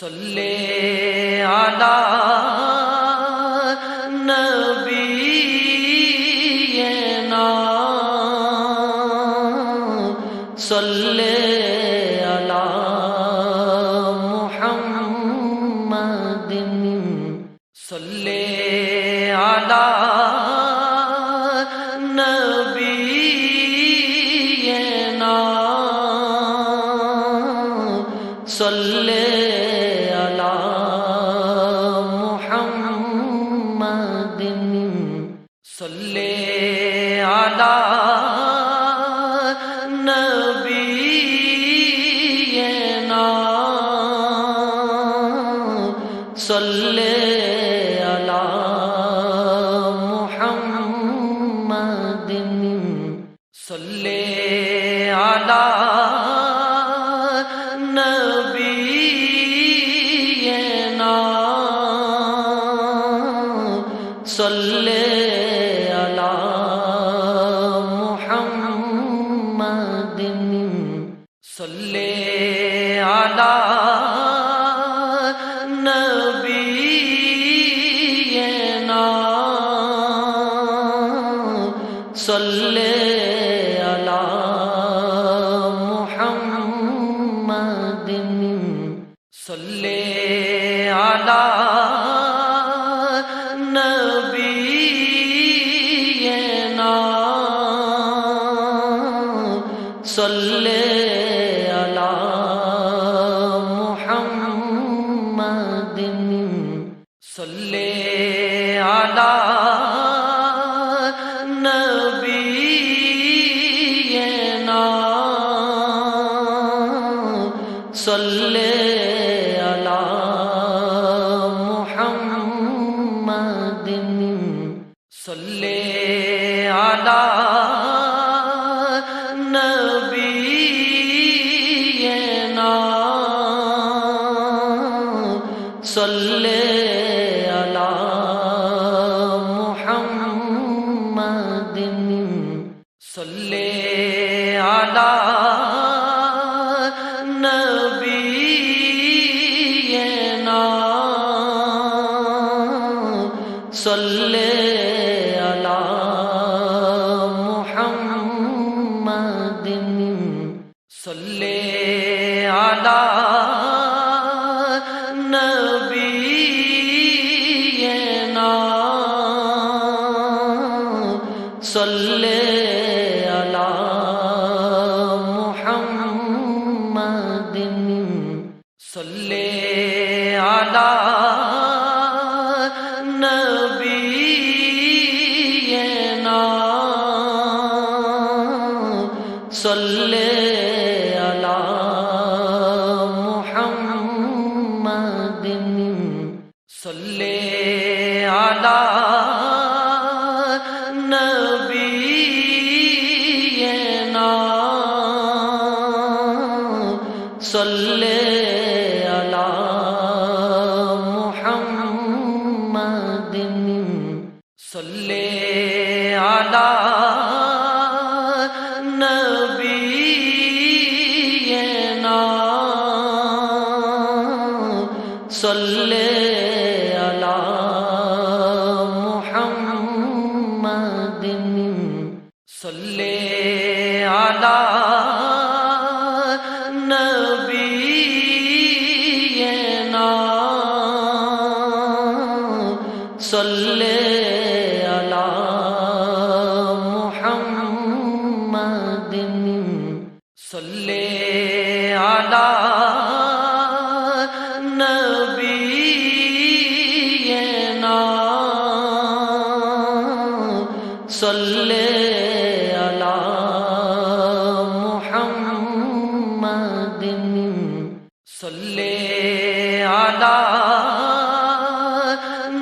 صلی علی نبینا صلی علی محمد صلی علی نبینا صلی صلی علی نبینا صلی علی محمد صلی علی نبینا صلی صلی علی نبینا صلی علی محمد صلی علی نبینا صلی صلی علی نبینا صلی علی محمد صلی علی نبینا صلی صلی علی نبینا صلی علی محمد صلی علی نبینا صلی صلی علی نبینا صلی علی محمد صلی علی نبینا صلی صلی علی نبینا صلی علی محمد صلی علی نبینا صلی صلی علی نبینا صلی علی محمد صلی علی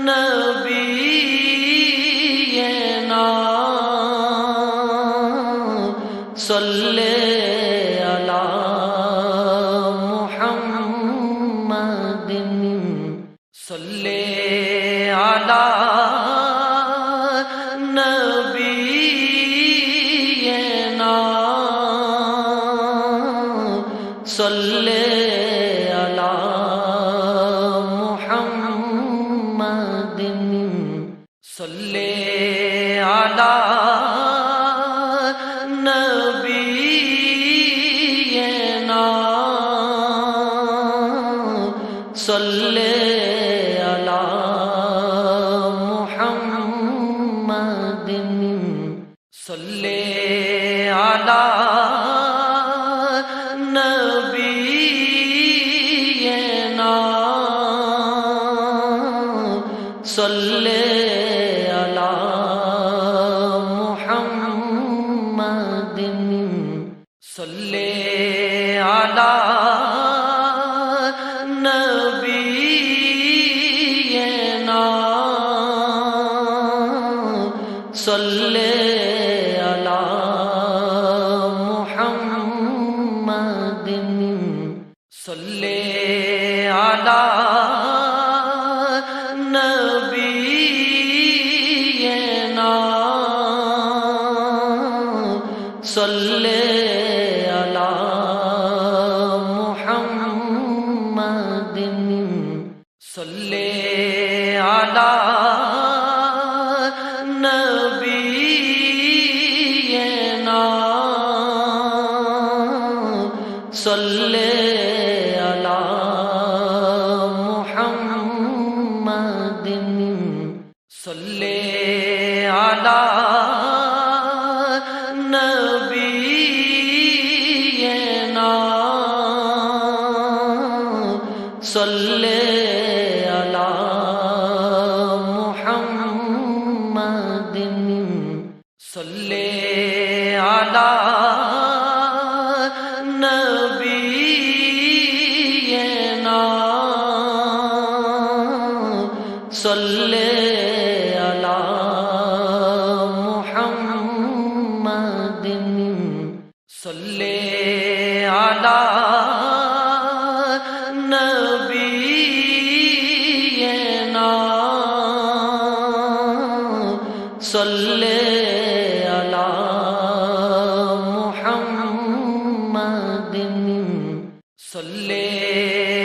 نبینا صلی صلی علی نبینا صلی علی صلی علی نبینا صلی علی محمد صلی علی نبینا صلی علی محمد صلی علی نبینا صلی علی محمد صلی علی نبینا صلی علی محمد صلی علی نبینا صلی علی محمد صلی علی نبینا صلی علی محمد صلی علی نبینا صلی علی محمد صلی علی نبینا صلی علی محمد صلی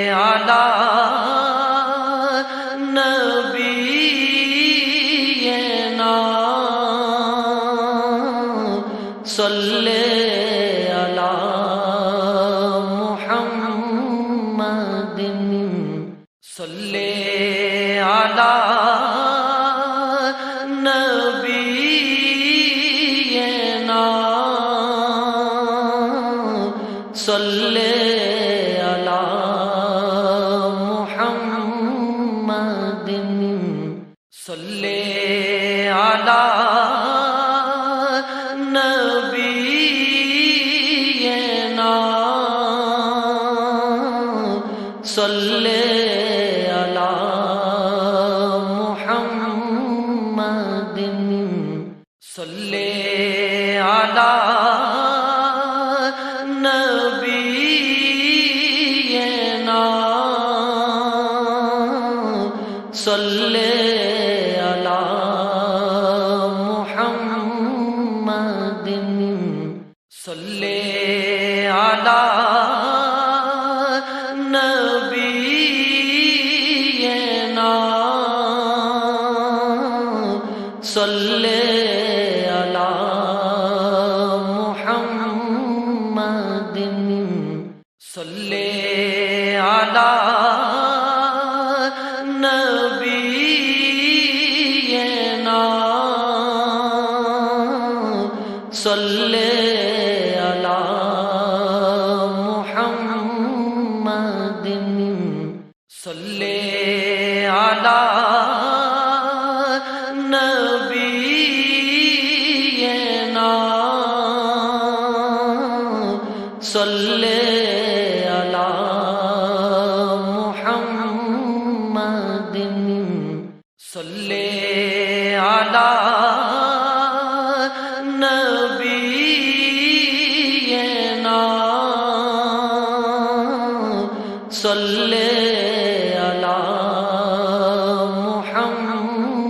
علی نبینا صلی علی محمد صلی علی نبینا صلی علی محمد صلی علی نبینا صلی علی محمد صلی علی نبینا صلی علی محمد صلی علی نبینا صلی علی محمد صلی علی نبینا صلی علی محمد صلی علی نبینا صلی علی محمد صلی علی نبینا صلی علی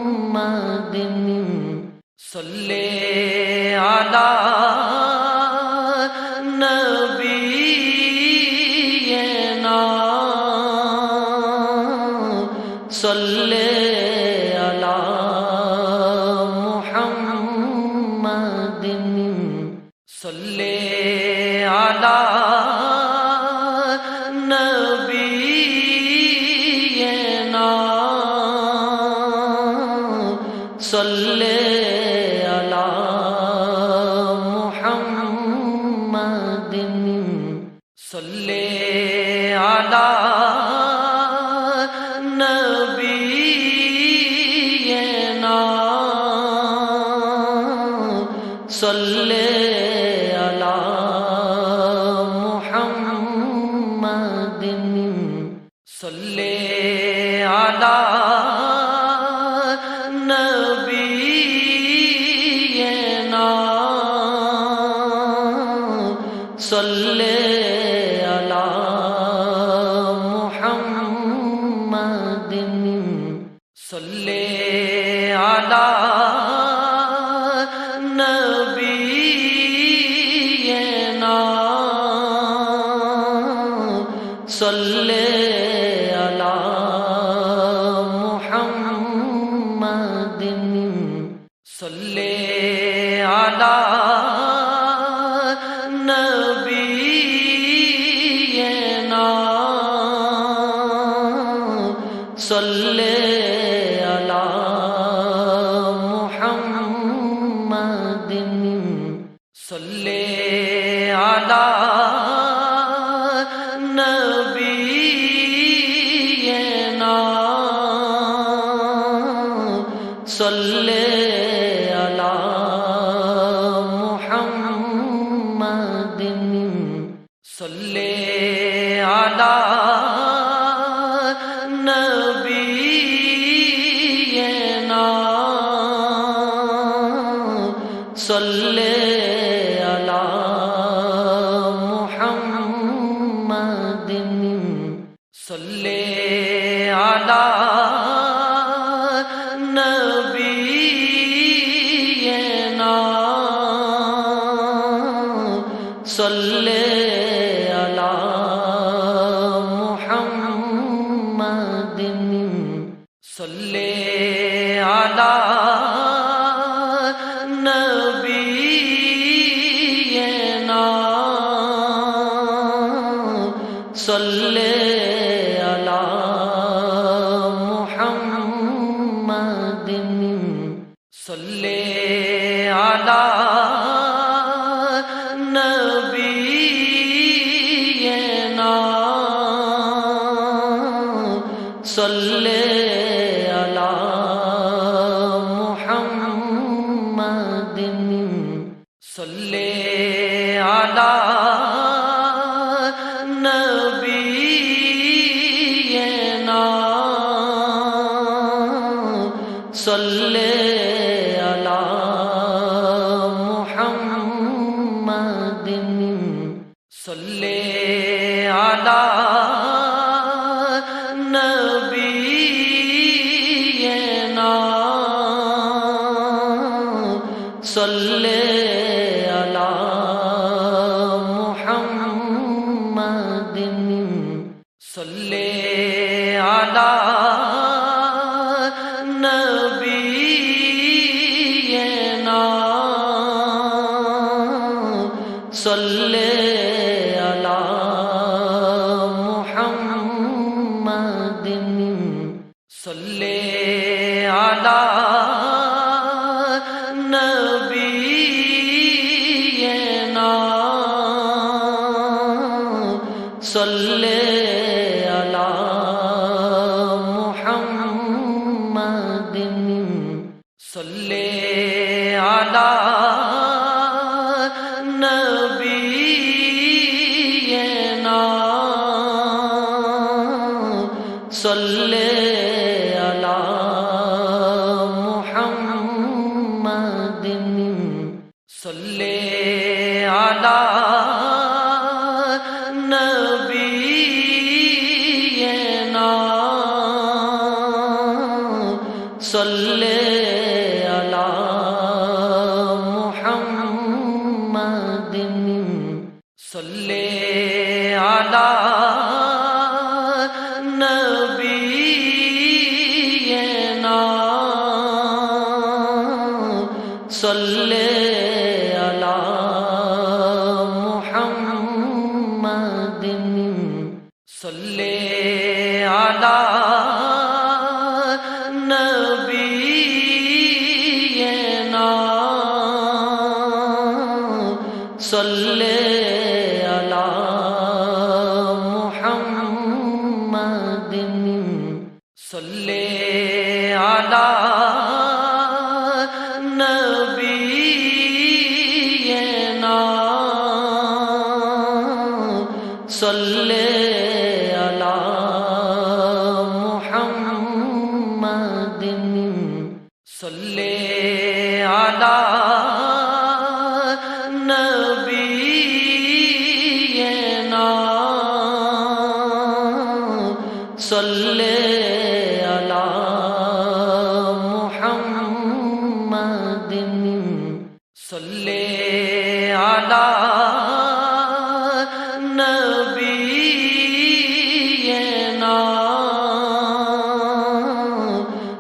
محمد صلی علی نبینا صلی علی صلی علی محمد صلی علی نبینا صلی علی محمد صلی علی نبینا صلی علی محمد صلی علی نبینا صلی علی محمد صلی علی نبینا صلی علی محمد صلی علی نبینا صلی علی محمد صلی علی نبینا صلی علی محمد صلی علی نبینا صلی علی محمد صلی علی نبینا صلی علی محمد صلی علی نبینا صلی علی محمد صلی علی نبینا صلی علی محمد صلی علی نبینا صلی علی محمد صلی علی نبینا صلی علی محمد صلی علی نبینا صلی علی محمد صلی علی نبینا صلی علی محمد صلی علی نبینا صلی علی محمد صلی علی نبینا صلی علی محمد صلی علی نبی صلی علی نبینا صلی علی محمد صلی علی نبینا صلی علی محمد صلی علی نبینا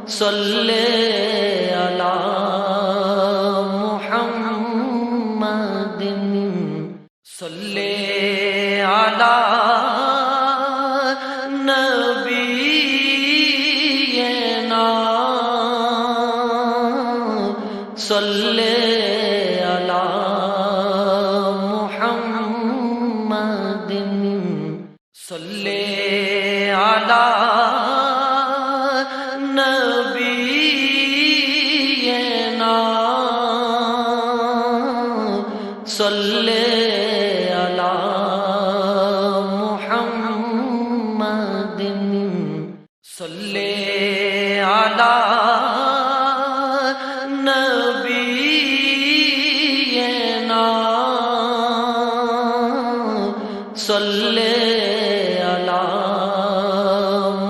صلی علی محمد صلی علی نبینا صلی علی محمد صلی علی نبینا صلی علی محمد صلی علی نبینا صلی علی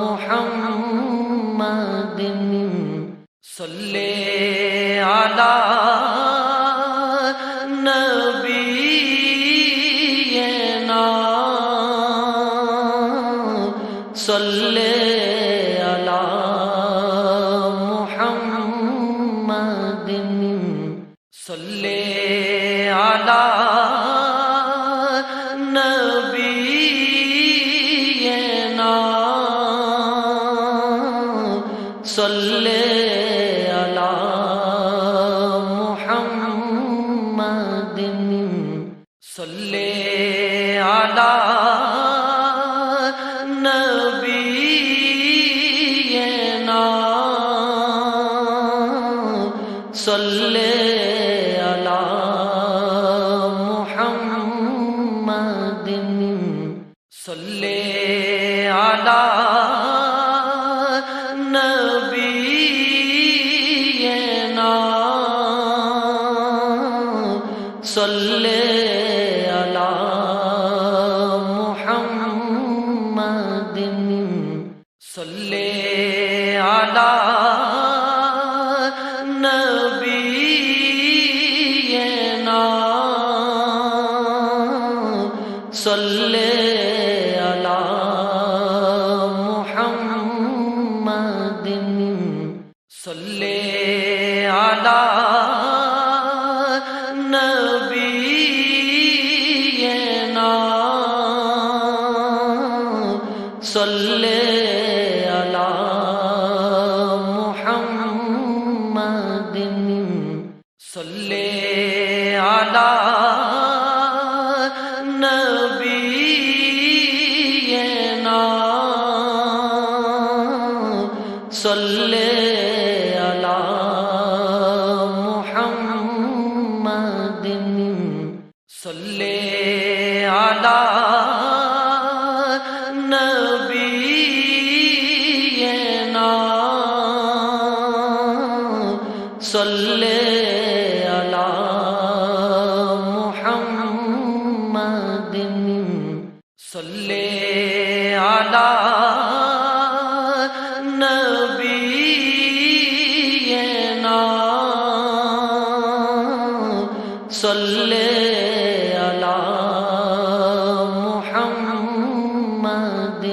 محمد صلی علی نبینا صلی علی محمد صلی علی نبینا صلی علی محمد صلی علی نبینا صلی علی محمد صلی علی نبینا صلی علی محمد صلی علی نبینا صلی علی محمد صلی علی نبینا صلی علی محمد صلی علی نبینا صلی علی محمد صلی علی نبینا صلی علی محمد صلی علی نبینا صلی علی محمد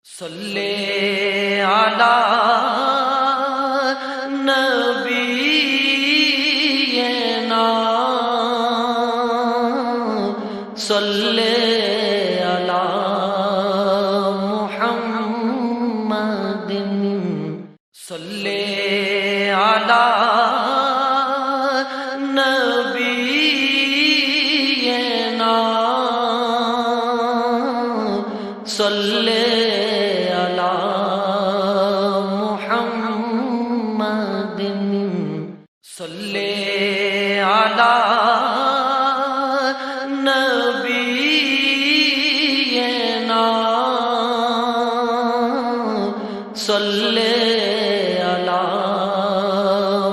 صلی علی نبینا صلی علی محمد صلی علی نبینا صلی علی صلی علی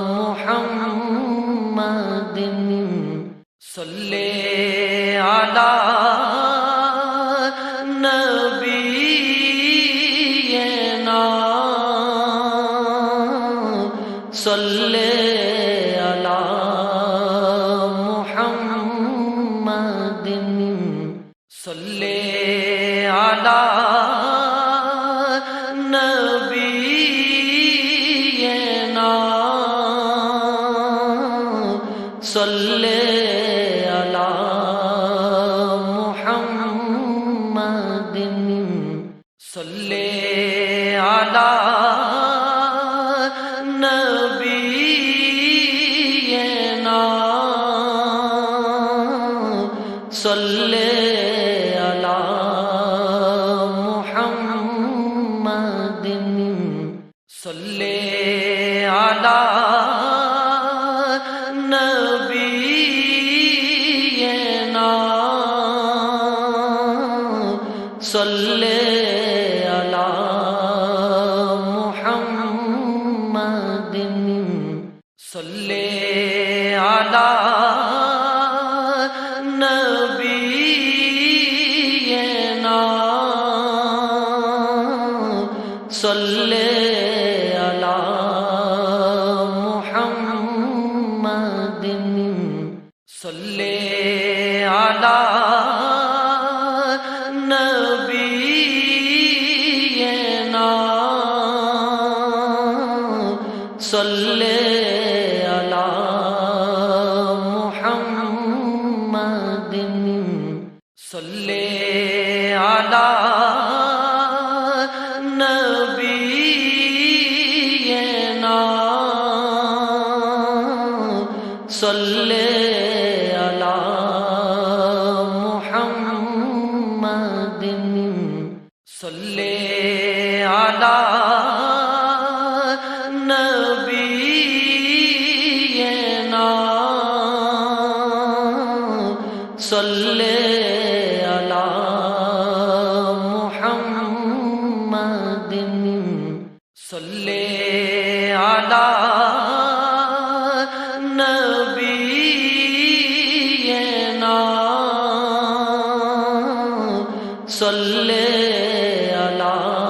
محمد صلی علی نبینا صلی علی محمد صلی علی نبینا صلی علی محمد صلی علی نبینا صلی علی محمد صلی علی نبینا صلی علی محمد صلی علی نبینا صلی علی محمد صلی علی نبینا صلی علی محمد صلی علی نبینا صلی علی محمد صلی علی نبینا صلی علی محمد صلی علی نبینا صلی علی محمد صلی علی نبینا صلی علی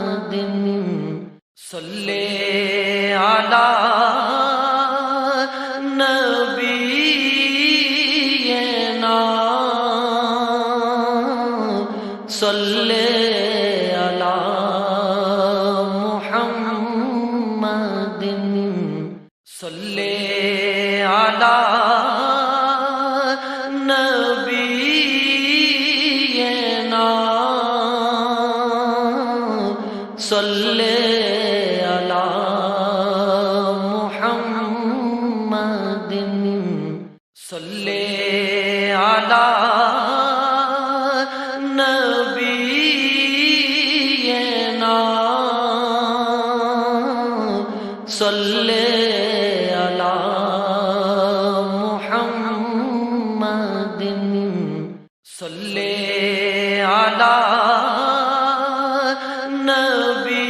محمد صلی علی نبینا صلی علی محمد صلی علی نبینا صلی علی محمد صلی علی نبینا صلی علی محمد صلی علی نبینا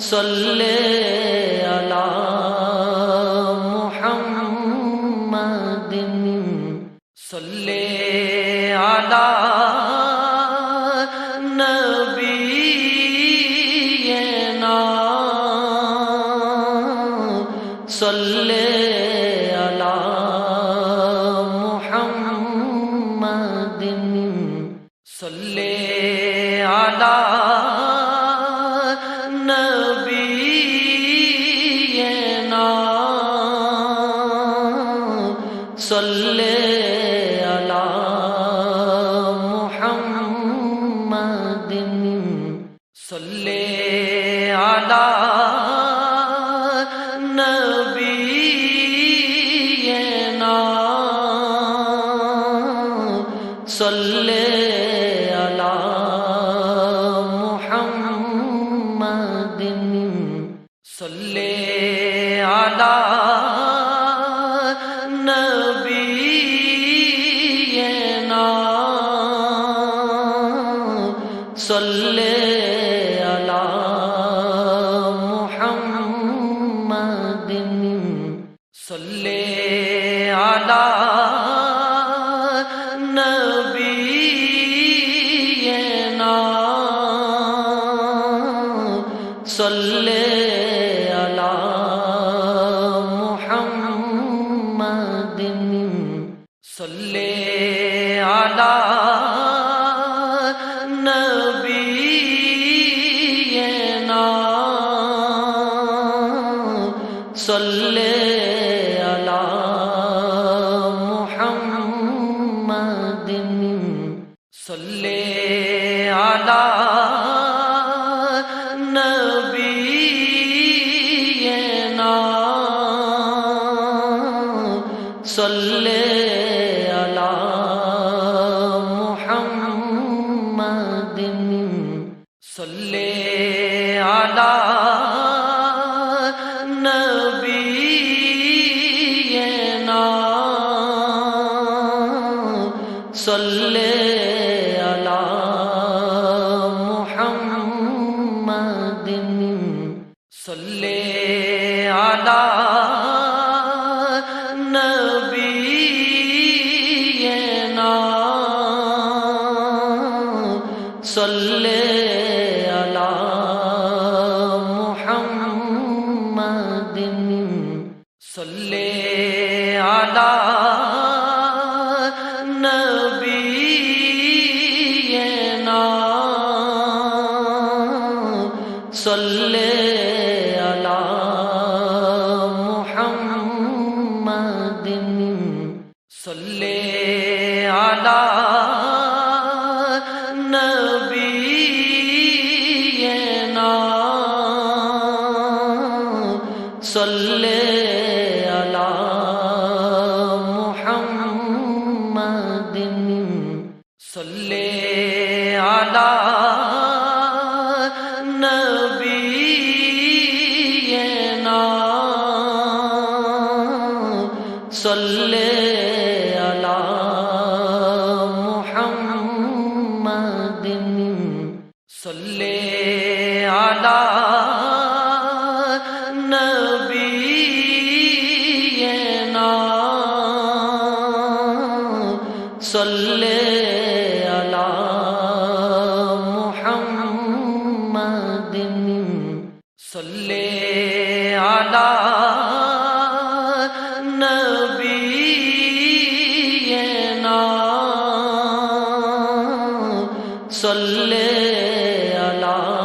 صلی علی محمد صلی علی نبینا صلی علی محمد صلی علی نبینا صلی علی محمد صلی علی نبی صلی علی محمد صلی علی نبینا صلی علی محمد صلی علی نبینا صلی علی محمد صلی علی نبینا صلی علی محمد صلی علی نبینا صلی علی محمد صلی علی نبینا صلی علی محمد صلی علی نبینا صلی علی محمد صلی علی نبینا صلی علی محمد صلی علی نبینا صلی علی محمد صلی علی نبینا صلی علی محمد صلی علی نبینا صلی علی محمد صلی علی نبینا صلی علی